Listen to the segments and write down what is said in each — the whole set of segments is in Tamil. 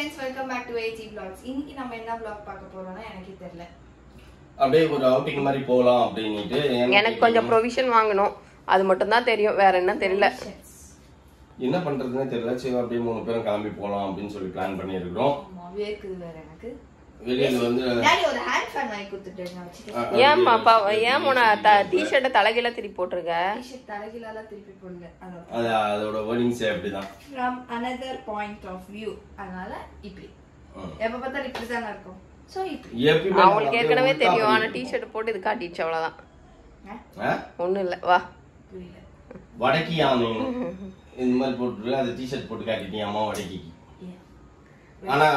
friends, welcome back to AG Vlogs. இன்னைக்கு நம்ம என்ன vlog பார்க்க போறோம்னா எனக்கு தெரியல. அப்படியே ஒரு அவுட்டிங் மாதிரி போலாம் அப்படினிட்டு எனக்கு கொஞ்சம் ப்ரொவிஷன் வாங்கணும். அது மட்டும் தான் தெரியும், வேற என்ன தெரியல. என்ன பண்றதுன்னே தெரியல. சரி அப்படியே மூணு பேரும் கிளம்பி போலாம் அப்படின்னு சொல்லி பிளான் பண்ணி இருக்கோம். வேர்க்குது வேற எனக்கு. வெளியில வந்து டாடி ஒரு ஹேண்ட் ஃபேன் வாங்கி கொடுத்துட்டு நான் வச்சிட்டேன். ஏன் பாப்பா ஏன் உன டி-ஷர்ட்ட தலைகீழ திருப்பி போட்டுருக்க? டி-ஷர்ட் தலைகீழால திருப்பி போடல. அதோட வேர்டிங்ஸ் அப்படிதான். From another point of view. அதனால இப்படி. எப்ப பார்த்தாலும் இப்படி தான் இருக்கும். சோ இப்படி. அவங்களுக்கு ஏற்கனவே தெரியும். ஆனா டி-ஷர்ட் போட்டு இது காட்டிச்சு அவ்வளவுதான். ஒண்ணும் இல்ல வா. புரியல. வடக்கியானே இந்த மாதிரி போட்டு அந்த டி-ஷர்ட் போட்டு காட்டிட்டீங்க அம்மா வடக்கி. ஆனா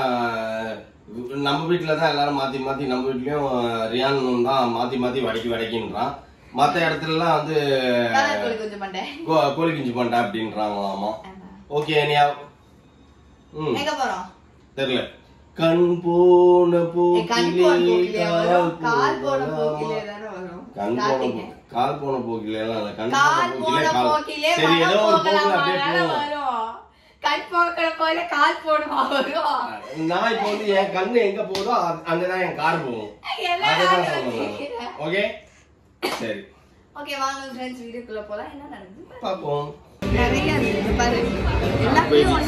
நம்ம வீட்டுல தான் எல்லாரும் மாத்தி மாத்தி நம்ம வீட்லயும் ரியான் தான் மாத்தி மாத்தி வடக்கின்றான். மத்த இடத்துல எல்லாம் வந்து கோழி குஞ்சு பண்டா அப்படின்றாங்களாமா. ஓகே நீ எங்க போறோம் தெரியல. கண் போன போக்கிலே கால் போன போக்கிலே தான வரும். கால் போன போக்கிலே எல்லாம் இல்ல. கண் போன போக்கிலே சரி ஏதோ ஒரு போக்குல அப்படியே போறோம். கண் போக்கற போல கால் போடுமா வரும். நான் இப்போ வந்து என் கண்ணு எங்க போதோ அங்கதான் என் கார் போகும். அதுதான் சொல்றேன். ஓகே சரி ஓகே வாங்க फ्रेंड्स வீடியோக்குள்ள போலாம். என்ன நடக்குது பாப்போம். நிறைய இருக்கு பாரு. எல்லாத்தையும் ஒன்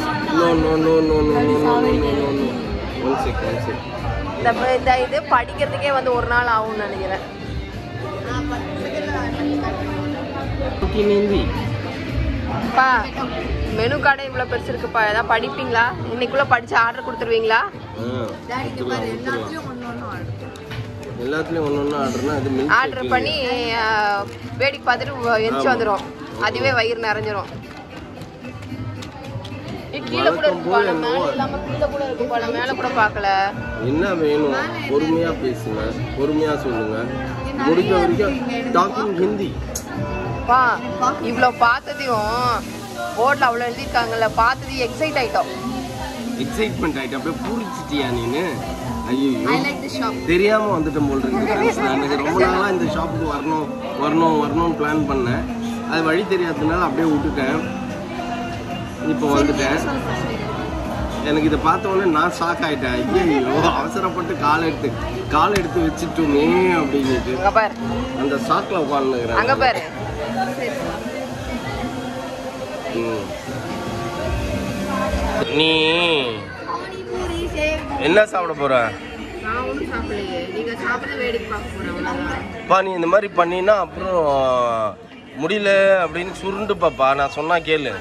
செகண்ட் இந்த இது படிக்கிறதுக்கே வந்து ஒரு நாள் ஆகும்னு நினைக்கிறேன். பா மெனு கார்டே இவ்வளவு பெருசு இருக்குப்பா. ஏதாவது படிப்பீங்களா? இன்னைக்குள்ள படிச்சு ஆர்டர் கொடுத்துருவீங்களா? எல்லாத்துலயும் ஒன்னொன்னு ஆர்டர்னா அது மில்க் ஆர்டர் பண்ணி வேடிக்கை பார்த்துட்டு எந்திச்சு வந்துரும். அதுவே வயிறு நிறைஞ்சிரும். கீழே கூட இருக்குப்பா, நம்ம கீழே கூட இருக்குப்பா, நம்ம மேல கூட பார்க்கல. என்ன வேணும் பொறுமையா பேசுங்க, பொறுமையா சொல்லுங்க. முடிஞ்ச வரைக்கும் டாக்கிங் ஹிந்தி. பா இவ்வளவு பார்த்ததையும் போர்ட்ல அவ்வளவு எழுதிருக்காங்கல்ல, பார்த்தது எக்ஸைட் ஆயிட்டோம். எக்ஸைட்மெண்ட் ஆயிட்டு அப்படியே பூரிச்சிட்டியா நீனு? ஐயோ தெரியாம வந்துட்டேன் போல் இருக்கு. எனக்கு ரொம்ப நாளா இந்த ஷாப்புக்கு வரணும்னு பிளான் பண்ணேன். அது வழி தெரியாததுனால அப்படியே விட்டுட்டேன். இப்போ வந்துட்டேன். எனக்கு இதை பார்த்த உடனே நான் ஷாக் ஆயிட்டேன். ஐயோ அவசரப்பட்டு கால் எடுத்து வச்சுட்டோமே அப்படின்னுட்டு அந்த ஷாக்ல உட்காந்துக்கிறேன். அங்க பாரு நீ என்ன சாப்பிட போற? நீ இந்த மாதிரி பண்ணினா அப்புறம் முடியல அப்படின்னு சுருண்டு பாப்பா. நான் சொன்னா கேளு.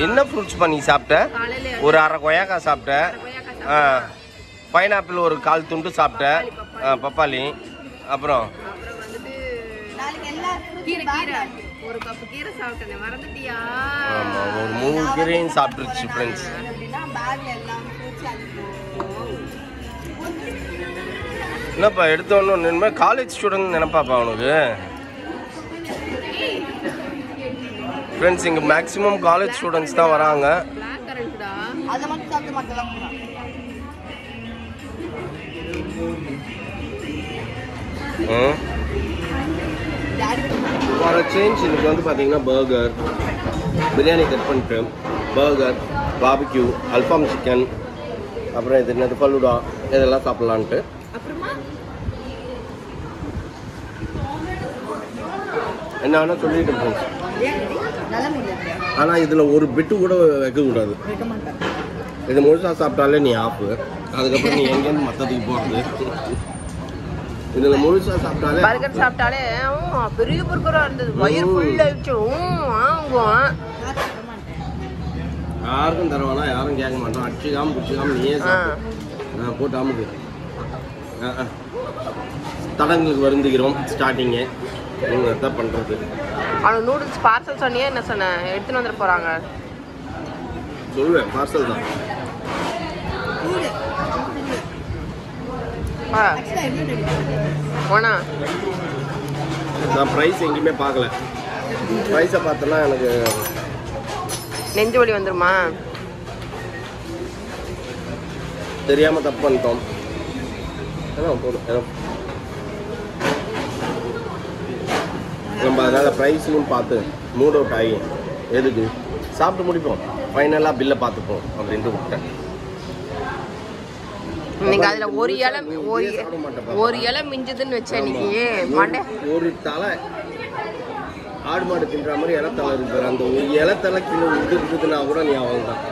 என்ன ஃப்ரூட்ஸ் பண்ணி சாப்பிட்ட? ஒரு அரை கொய்யாக்காய் சாப்பிட்ட, பைனாப்பிள் ஒரு 1/4 துண்டு சாப்பிட்ட, பப்பாளி, அப்புறம் ஒரு கப் கீரை சாப்பிட்டேன். மறந்துட்டியா? ஆமா ஒரு 3 கீரையும் சாப்பிட்டுருச்சு ஃப்ரெண்ட்ஸ். என்னப்பா எடுத்த ஒன்று காலேஜ் ஸ்டூடெண்ட் நினைப்பாப்பா அவனுக்கு. ஃப்ரெண்ட்ஸ் இங்கே மேக்ஸிமம் காலேஜ் ஸ்டூடெண்ட்ஸ் தான் வராங்க. ஃபார் சேஞ்ச் இன்னைக்கு வந்து பார்த்தீங்கன்னா பர்கர், பிரியாணி கட் பண்ணிட்டு பர்கர், பாபிக்யூ, அல்ஃபாம் சிக்கன், அப்புறம் இது என்னது ஃபலூடா, இதெல்லாம் சாப்பிட்லான்ட்டு என்ன வேணால் சொல்லிட்டு ஃப்ரெண்ட்ஸ். ஆனால் இதில் ஒரு பிட்டு கூட வைக்கக்கூடாது. இது முழுசாக சாப்பிட்டாலே நீ ஆப்பு. அதுக்கப்புறம் நீ எங்கேருந்து மற்றதுக்கு போகிறது. இதில் முழுசாக சாப்பிட்டாலே பர்கர் சாப்பிட்டாலே பெரிய பர்கராக இருந்தது. வயிறு ஃபுல்லாகிடுச்சு. யாருக்கும் தருவானா யாரும் கேட்க மாட்டோம். பிடிச்சிக்காம நீயே சாப்பிட்டு போட்டாமுக்கு தடங்களுக்கு வருந்துகிறோம். ஸ்டார்டிங்கு தான் பண்ணுறது. அவனுக்கு நூடுல்ஸ் பார்சல் சொன்னியே, என்ன சொன்னேன்? எடுத்துன்னு வந்துட்டு போகிறாங்க. சொல்லுவேன் பார்சல் தான். நான் ப்ரைஸ் எங்கேயுமே பார்க்கல. ப்ரைஸை பார்த்தோன்னா எனக்கு நெஞ்சு வலி வந்துருமா? தெரியாமல் தப்பு பண்ணிட்டோம். போதும் நம்ம அதனால் ப்ரைஸ்லையும் பார்த்து மூட் அவுட் ஆகி எதுக்கு சாப்பிட்டு முடிப்போம், ஃபைனலாக பில்லை பார்த்துப்போம் அப்படின்ட்டு விட்டேன். நீங்க அதுல ஒரு இலை மிஞ்சுதுன்னு வச்சேன் இன்னைக்கு மண்டே. ஒரு தலை ஆடு மாடு தின்ற மாதிரி இலத்தலை இருக்கிற அந்த ஒரு இலத்தலை கிலோ இருக்குதுன்னா கூட நீ அவள் தான்.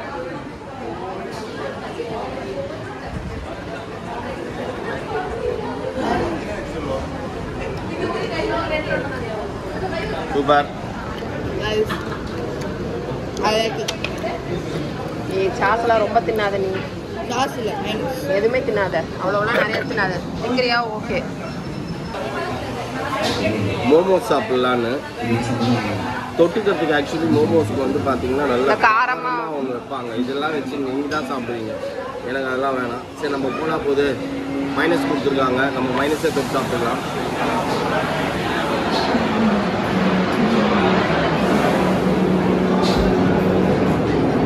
சூப்பர். நீ சாஸ்லாம் ரொம்ப தின்னாத, நீ காசு இல்லை எதுவுமே தின்னாத, அவ்வளோலாம் நிறைய தின்னாத. திங்கிறியா? ஓகே. மோமோஸ் சாப்பிட்லான்னு தொட்டுக்கிறதுக்கு ஆக்சுவலி மோமோஸ்க்கு வந்து பார்த்தீங்கன்னா நல்லா காரமாக அவங்க வைப்பாங்க. இதெல்லாம் வச்சு நீங்கள் தான் சாப்பிடுவீங்க, எனக்கு அதெல்லாம் வேணாம். சரி நம்ம போனால் போது மைனஸ் கொடுத்துருக்காங்க, நம்ம மைனஸே தொட்டு சாப்பிட்டுக்கலாம்.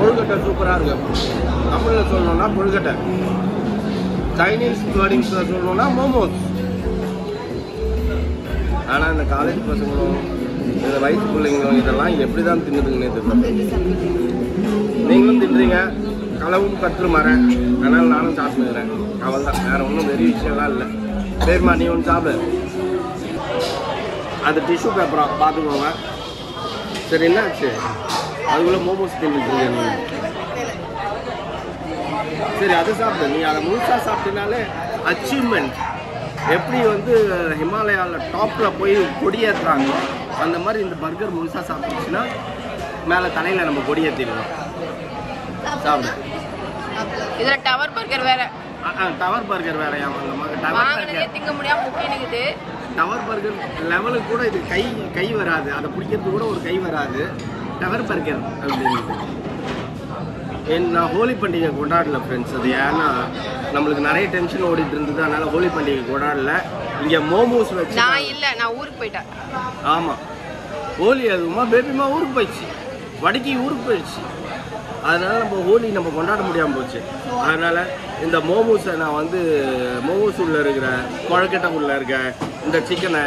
கொழுக்கட்டை சூப்பராக இருக்கு. தமிழில் சொல்லணும்னா கொழுக்கட்டை, சைனீஸ் வேர்டிங்ஸில் சொல்லணும்னா மோமோஸ். ஆனால் இந்த காலேஜ் பசங்களும் இந்த வயசு பிள்ளைங்களும் இதெல்லாம் எப்படி தான் தின்னுதுங்கன்னே தெரியல. நீங்களும் தின்றீங்க, களவும் கற்று மரேன், அதனால் நானும் சாப்பிட்டுக்கிறேன். அவள் தான், வேறு ஒன்றும் பெரிய விஷயம்லாம் இல்லை. சரிம்மா நீ ஒன்று சாப்பிடு. அது டிஷ்யூ பேப்பரா பார்த்துக்கோங்க. சரி என்னாச்சு? அதுக்குள்ளே மோமோஸ் தின்னுட்டு நீ. சரி அதை சாப்பிடு. நீ அதை முழுசாக சாப்பிட்டனாலே அச்சீவ்மெண்ட். எப்படி வந்து ஹிமாலயாவில் டாப்பில் போய் கொடியேற்றுறாங்க அந்த மாதிரி இந்த பர்கர் முழுசாக சாப்பிட்டுச்சுன்னா மேலே தலையில் நம்ம கொடியேற்றிடுவோம். சாப்பிடு. இதில் டவர் பர்கர் வேற. டவர் பர்கர் வேறையா? திங்க முடியாம முக்கியது. டவர் பர்கர் லெவலுக்கு கூட இது கை வராது, அதை பிடிக்கிறதுக்கு கூட ஒரு கை வராது. டவர் பர்கர் அப்படின்னு நான் ஹோலி பண்டிகை கொண்டாடல ஃப்ரெண்ட்ஸ். அது ஏன்னா நம்மளுக்கு நிறைய டென்ஷன் ஓடிட்டு இருந்தது, அதனால ஹோலி பண்டிகை கொண்டாடல. இங்கே மோமோஸ் வச்சு நான் ஊருக்கு போயிட்டேன். ஆமாம், ஹோலி அதுமா பேபிமா ஊருக்கு போயிடுச்சு, வடக்கி ஊருக்கு போயிடுச்சு. அதனால நம்ம ஹோலி நம்ம கொண்டாட முடியாமல் போச்சு. அதனால் இந்த மோமோஸை நான் வந்து மோமோஸ் உள்ள இருக்கிற கொழுக்கட்டை உள்ள இருக்க இந்த சிக்கனை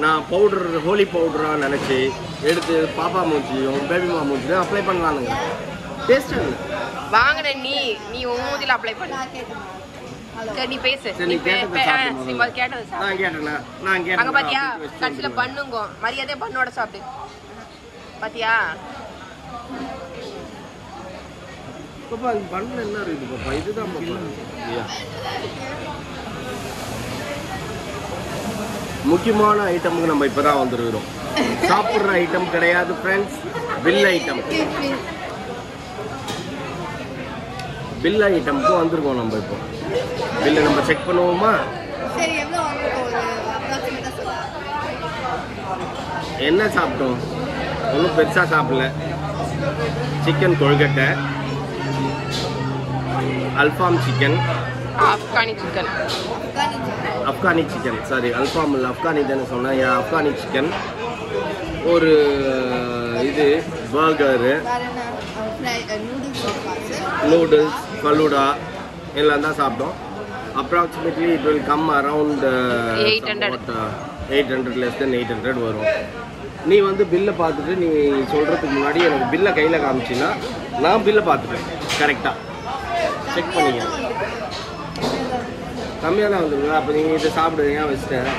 நான் பவுடர் ஹோலி பவுடராக நினச்சி எடுத்து பாப்பா மூச்சியும் பேபிமா மூச்சியும் அப்ளை பண்ணலானுங்க. டேஸ்ட் இல்லை வாங்கின நீ ஊதியில் அப்ளை பண்ண. சரி நீ பேசு. அங்க பாத்தியா கடைசியில பண்ணுங்க மரியாதை பண்ணோட சாப்பிடு. பாத்தியா பாப்பா இது பண்ணல என்ன இருக்குது பாப்பா? இதுதான் பாப்பா. முக்கியமான ஐட்டமுக்கு நம்ம இப்பதான் வந்துருக்கிறோம். சாப்பிட்ற ஐட்டம் கிடையாது ஃப்ரெண்ட்ஸ், பில் ஐட்டம். பில் ஐட்டமுக்கும் வந்திருக்கோம் நம்ம. இப்போ பில்லை நம்ம செக் பண்ணுவோமா? என்ன சாப்பிட்டோம்? ஒன்றும் பெருசாக சாப்பிடல. சிக்கன் கொழுக்கட்டை, அல்ஃபாம் சிக்கன், அப்கானி சிக்கன் சாரி அல்ஃபாம் இல்லை அப்கானி தானே சொன்னேன். அப்கானி சிக்கன், ஒரு இது பர்கரு, நூடுல்ஸ், ஃபலூடா எல்லாம் தான் சாப்பிட்டோம். Approximately it will come around 800 less than 800 வரும். நீ வந்து பில்லை பார்த்துட்டு நீ சொல்கிறதுக்கு முன்னாடி எனக்கு பில்லை கையில் காமிச்சின்னா நான் பில்லை பார்த்துப்பேன் கரெக்டாக செக் பண்ணிக்கிறேன். கம்மியாக தான் வந்துருங்க. அப்போ நீங்கள் இதை சாப்பிடுவீங்க வச்சுட்டேன்.